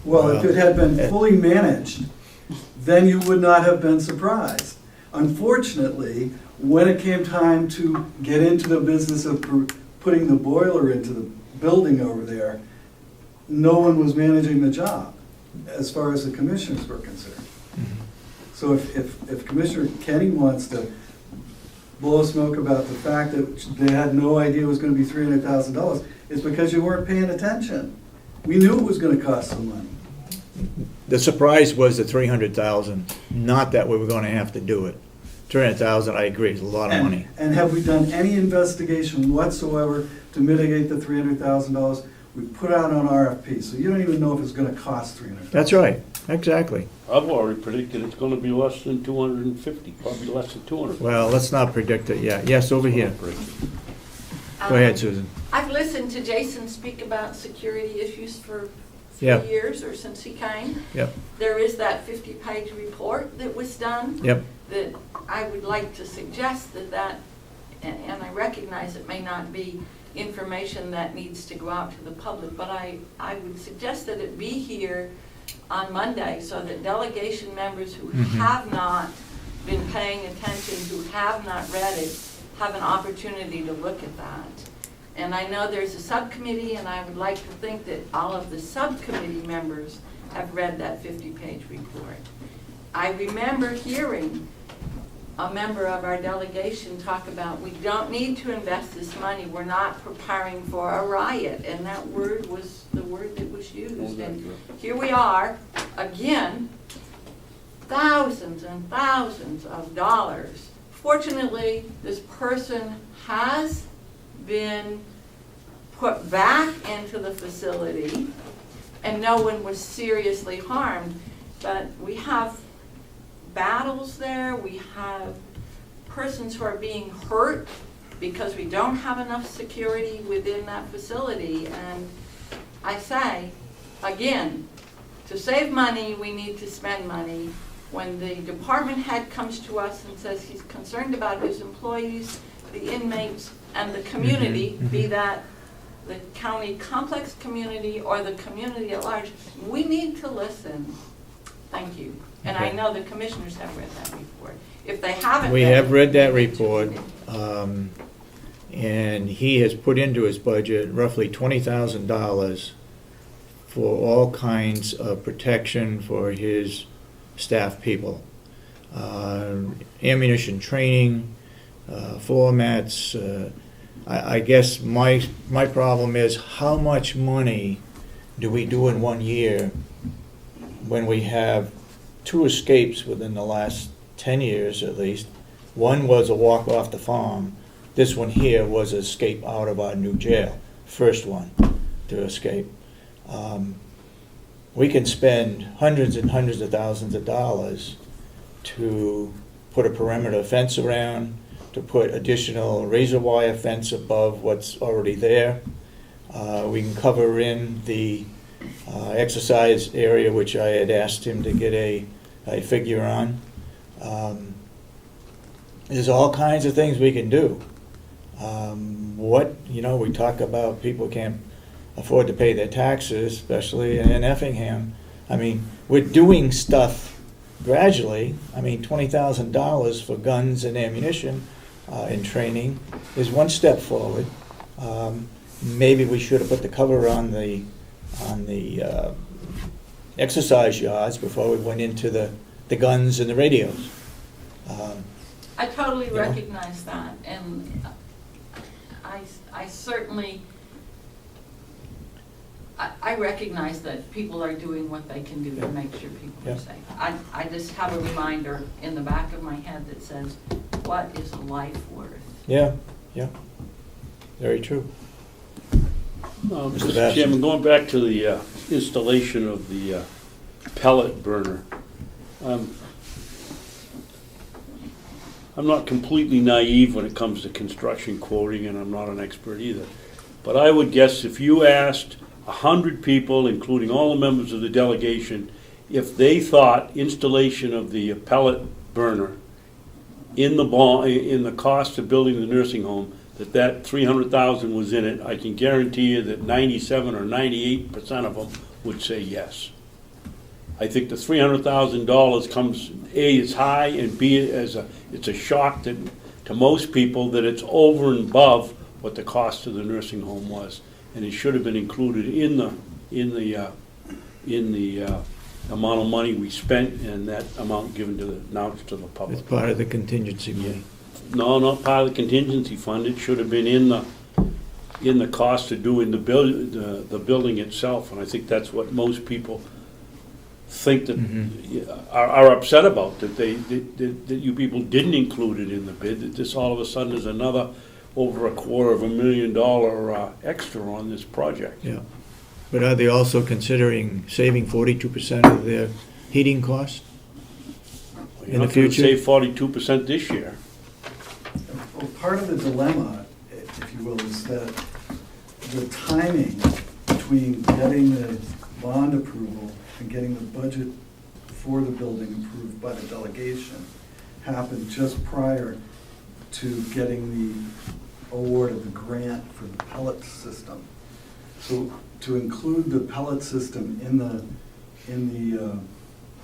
Well, if it had been fully managed, then you would not have been surprised. Unfortunately, when it came time to get into the business of putting the boiler into the building over there, no one was managing the job as far as the commissioners were concerned. So if Commissioner Kenny wants to blow smoke about the fact that they had no idea it was going to be $300,000, it's because you weren't paying attention. We knew it was going to cost some money. The surprise was the 300,000, not that we were going to have to do it. 300,000, I agree, is a lot of money. And have we done any investigation whatsoever to mitigate the $300,000? We put out on RFP, so you don't even know if it's going to cost $300,000. That's right, exactly. I've already predicted it's gonna be less than 250, probably less than 200. Well, let's not predict it yet. Yes, over here. Go ahead, Susan. I've listened to Jason speak about security issues for 3 Yep. years or since he came. Yep, There is that 50-page report that was done. yep. That I would like to suggest and I recognize it may not be information that needs to go out to the public, but I would suggest that it be here on Monday so that delegation members who have not been paying attention, who have not read it, have an opportunity to look at that. And I know there's a subcommittee, and I would like to think that all of the subcommittee members have read that 50-page report. I remember hearing a member of our delegation talk about, we don't need to invest this money, we're not preparing for a riot, and that word was the word that was used. And here we are, again, thousands and thousands of dollars. Fortunately, this person has been put back into the facility, and no one was seriously harmed, but we have battles there, we have persons who are being hurt because we don't have enough security within that facility. And I say, again, to save money, we need to spend money. When the department head comes to us and says he's concerned about his employees, the inmates, and the community, be that the county complex community or the community at large, we need to listen. Thank you. And I know the commissioners have read that report. If they haven't, We have read that report, and he has put into his budget roughly $20,000 for all kinds of protection for his staff people. Ammunition training, floor mats. I guess my problem is, how much money do we do in 1 year when we have 2 escapes within the last 10 years at least? One was a walk off the farm. This one here was an escape out of our new jail. First one to escape. We can spend hundreds and hundreds of thousands of dollars to put a perimeter fence around, to put additional razor wire fence above what's already there. We can cover in the exercise area, which I had asked him to get a figure on. There's all kinds of things we can do. We talk about people can't afford to pay their taxes, especially in Effingham. I mean, we're doing stuff gradually. I mean, $20,000 for guns and ammunition and training is one step forward. Maybe we should have put the cover on the exercise yards before we went into the guns and the radios. I totally recognize that, and I certainly, I recognize that people are doing what they can do to make sure people are safe. I just have a reminder in the back of my head that says, what is life worth? Yeah, very true. Mr. Chairman, going back to the installation of the pellet burner, I'm not completely naive when it comes to construction quoting, and I'm not an expert either. But I would guess if you asked 100 people, including all the members of the delegation, if they thought installation of the pellet burner in the cost of building the nursing home, that $300,000 was in it, I can guarantee you that 97 or 98% of them would say yes. I think the $300,000 comes, A, is high, and B, it's a shock to most people that it's over and above what the cost of the nursing home was. And it should have been included in the amount of money we spent and that amount given to the It's public. part of the contingency money. No, not part of the contingency fund. It should have been in the cost of doing the building itself. And I think that's what most people think that are upset about, that that you people didn't include it in the bid, that this all of a sudden is another over $250,000 extra on this project. Yeah. But are they also considering saving 42% of their heating costs? You're In the not gonna future? save 42% this year. Well, part of the dilemma, if you will, is that the timing between getting the bond approval and getting the budget for the building approved by the delegation happened just prior to getting the award of the grant for the pellet system. So to include the pellet system in the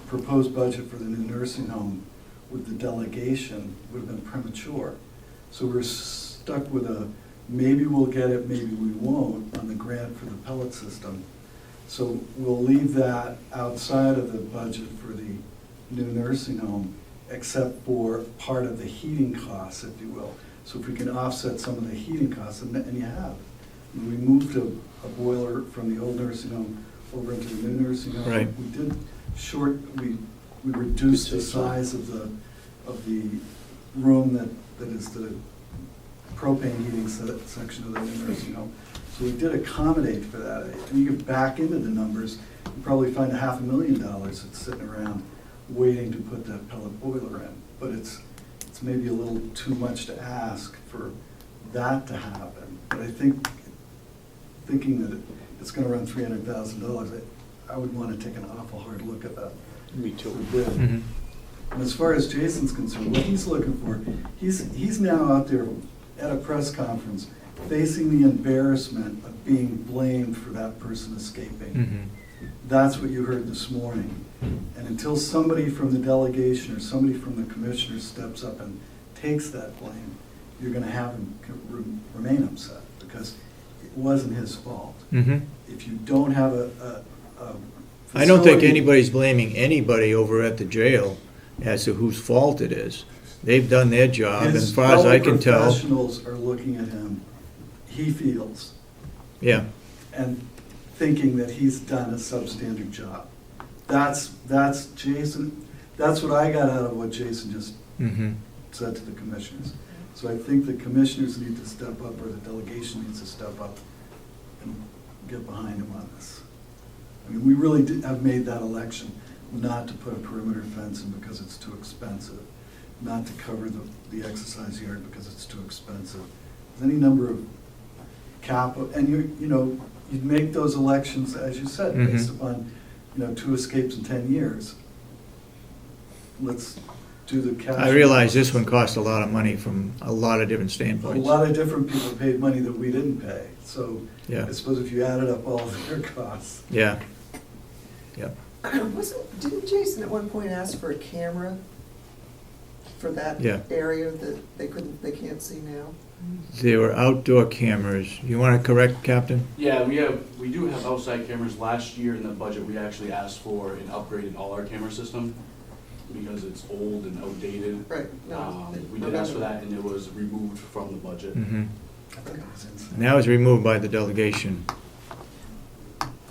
proposed budget for the new nursing home with the delegation would have been premature. So we're stuck with maybe we'll get it, maybe we won't, on the grant for the pellet system. So we'll leave that outside of the budget for the new nursing home, except for part of the heating costs, if you will. So if we can offset some of the heating costs, and you have. We moved a boiler from the old nursing home over into the new nursing home. Right. We did we reduced the size of the room that is the propane heating section of the new nursing home. So we did accommodate for that. And you get back into the numbers, you probably find $500,000 that's sitting around waiting to put that pellet boiler in. But it's maybe a little too much to ask for that to happen. But I think, thinking that it's gonna run $300,000, I would wanna take an awful hard look at that. Me too. Bid. Mhm. And as far as Jason's concerned, what he's looking for, he's now out there at a press conference facing the embarrassment of being blamed for that person escaping. Mhm. That's what you heard this morning. And until somebody from the delegation or somebody from the commissioners steps up and takes that blame, you're gonna have him remain upset, because it wasn't his fault. Mhm. If you don't have a I don't think facility- anybody's blaming anybody over at the jail as to whose fault it is. They've done their job, and as far as I can His tell, fellow professionals are looking at him, he feels, yeah. and thinking that he's done a substandard job. That's Jason, that's what I got out of what Jason just Mhm. said to the commissioners. So I think the commissioners need to step up, or the delegation needs to step up and get behind him on this. I mean, we really have made that election not to put a perimeter fence in because it's too expensive, not to cover the exercise yard because it's too expensive. There's any number of capital, and you'd make those elections, as you said, based upon, 2 escapes in 10 years. Let's do the cash. I realize this one cost a lot of money from a lot of different A standpoints. lot of different people paid money that we didn't pay, so Yeah. I suppose if you added up all of their costs. Yeah. Didn't Jason at one point ask for a camera for that Yeah. area that they can't see now? There were outdoor cameras. You want to correct, Captain? Yeah, we do have outside cameras. Last year in the budget, we actually asked for an upgrade in all our camera system because it's old and outdated. Right, no. We did ask for that, and it was removed from the budget. Mhm. I think it was insane. Now it's removed by the delegation.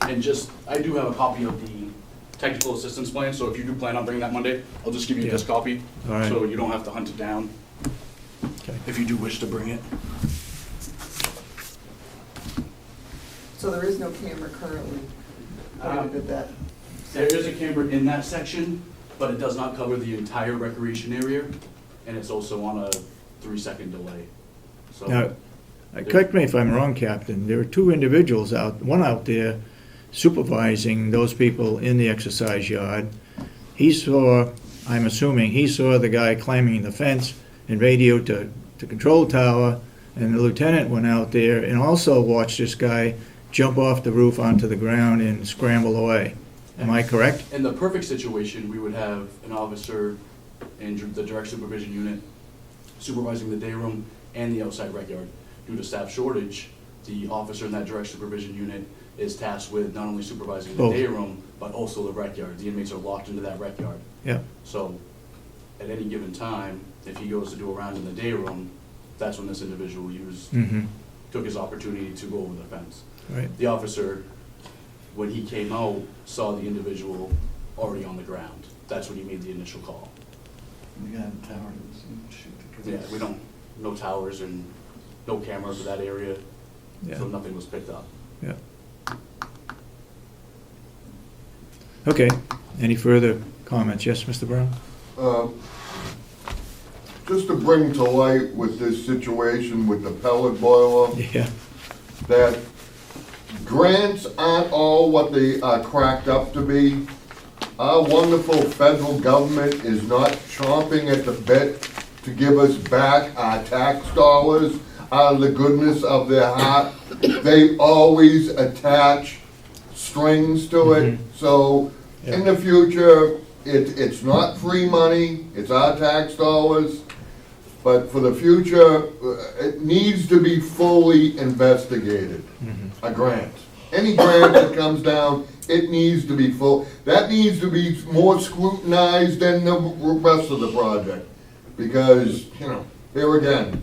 And I do have a copy of the technical assistance plan, so if you do plan on bringing that Monday, I'll just give you Yeah. this copy. All right. So you don't have to hunt it down, Okay. if you do wish to bring it. So there is no camera currently pointed at that? There is a camera in that section, but it does not cover the entire recreation area, and it's also on a 3-second delay. So. Now, correct me if I'm wrong, Captain, there were 2 individuals one out there supervising those people in the exercise yard. I'm assuming he saw the guy climbing the fence and radioed to the control tower, and the lieutenant went out there and also watched this guy jump off the roof onto the ground and scramble away. Am I correct? In the perfect situation, we would have an officer in the direct supervision unit supervising the day room and the outside rec yard. Due to staff shortage, the officer in that direct supervision unit is tasked with not only supervising the Both. day room, but also the rec yard. The inmates are locked into that rec yard. Yeah. So at any given time, if he goes to do a round in the day room, that's when this individual Mm-hmm. took his opportunity to go over the fence. Right. The officer, when he came out, saw the individual already on the ground. That's when he made the initial call. The guy in the tower didn't shoot the Yeah, kids. we don't, no towers and no camera for that area, Yeah. so nothing was picked up. Yeah. Okay, any further comments? Yes, Mr. Brown? Just to bring to light with this situation with the pellet boiler, Yeah. that grants aren't all what they are cracked up to be. Our wonderful federal government is not chomping at the bit to give us back our tax dollars out of the goodness of their heart. They always attach strings to it. So in the future, it's not free money, it's our tax dollars. But for the future, it needs to be fully investigated, a grant. Any grant that comes down, it needs to be full, that needs to be more scrutinized than the rest of the project. Because, you know, here again,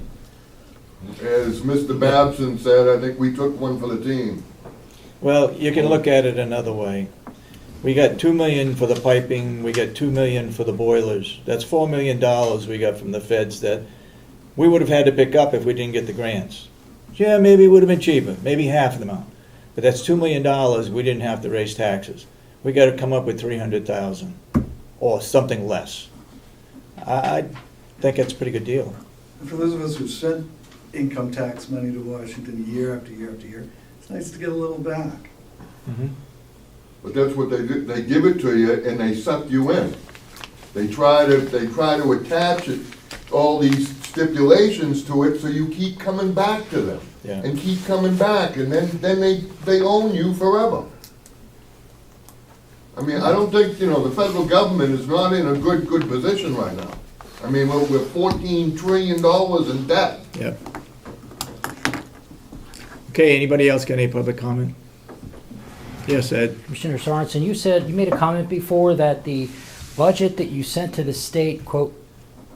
as Mr. Babson said, I think we took one for the team. Well, you can look at it another way. We got $2 million for the piping, we got $2 million for the boilers. That's $4 million we got from the feds that we would have had to pick up if we didn't get the grants. Yeah, maybe it would have been cheaper, maybe half of the amount. But that's $2 million, we didn't have to raise taxes. We got to come up with $300,000 or something less. I think that's a pretty good deal. And for those of us who sent income tax money to Washington year after year after year, it's nice to get a little back. But that's what they do, they give it to you and they suck you in. They try to attach it, all these stipulations to it, so you keep coming back to them. Yeah. And keep coming back, and then they own you forever. I mean, I don't think, you know, the federal government is not in a good position right now. I mean, we're $14 trillion in debt. Yep. Okay, anybody else got any public comment? Yes, Ed? Commissioner Sorensen, you made a comment before that the budget that you sent to the state, quote,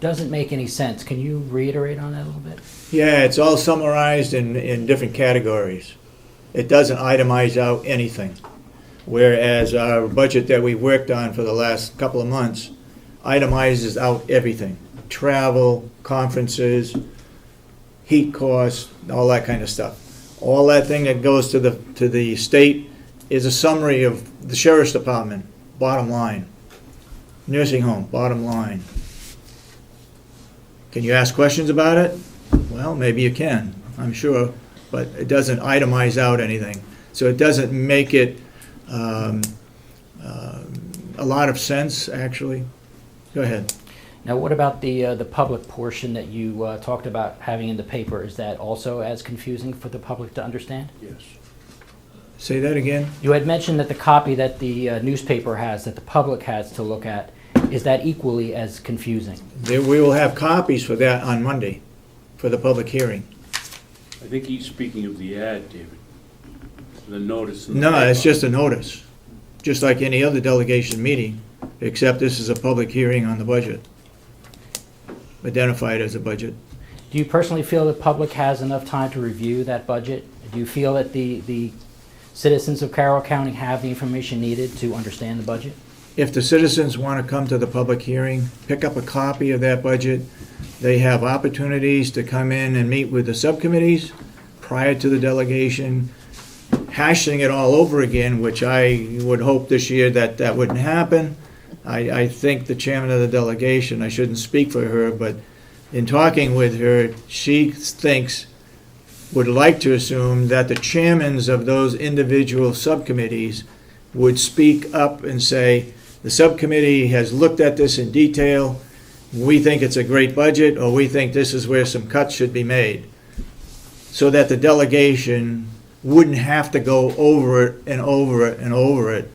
doesn't make any sense. Can you reiterate on that a little bit? Yeah, it's all summarized in different categories. It doesn't itemize out anything. Whereas our budget that we worked on for the last couple of months itemizes out everything. Travel, conferences, heat costs, all that kind of stuff. All that thing that goes to the state is a summary of the sheriff's department, bottom line. Nursing home, bottom line. Can you ask questions about it? Well, maybe you can, I'm sure, but it doesn't itemize out anything. So it doesn't make it a lot of sense, actually. Go ahead. Now, what about the public portion that you talked about having in the paper? Is that also as confusing for the public to understand? Yes. Say that again? You had mentioned that the copy that the newspaper has, that the public has to look at, is that equally as confusing? We will have copies for that on Monday, for the public hearing. I think he's speaking of the ad, David. The notice. in the No, it's paper. just a notice, just like any other delegation meeting, except this is a public hearing on the budget, identified as a budget. Do you personally feel the public has enough time to review that budget? Do you feel that the citizens of Carroll County have the information needed to understand the budget? If the citizens want to come to the public hearing, pick up a copy of that budget, they have opportunities to come in and meet with the subcommittees prior to the delegation, hashing it all over again, which I would hope this year that wouldn't happen. I think the chairman of the delegation, I shouldn't speak for her, but in talking with her, she would like to assume that the chairmans of those individual subcommittees would speak up and say, the subcommittee has looked at this in detail, we think it's a great budget, or we think this is where some cuts should be made, so that the delegation wouldn't have to go over it and over it and over it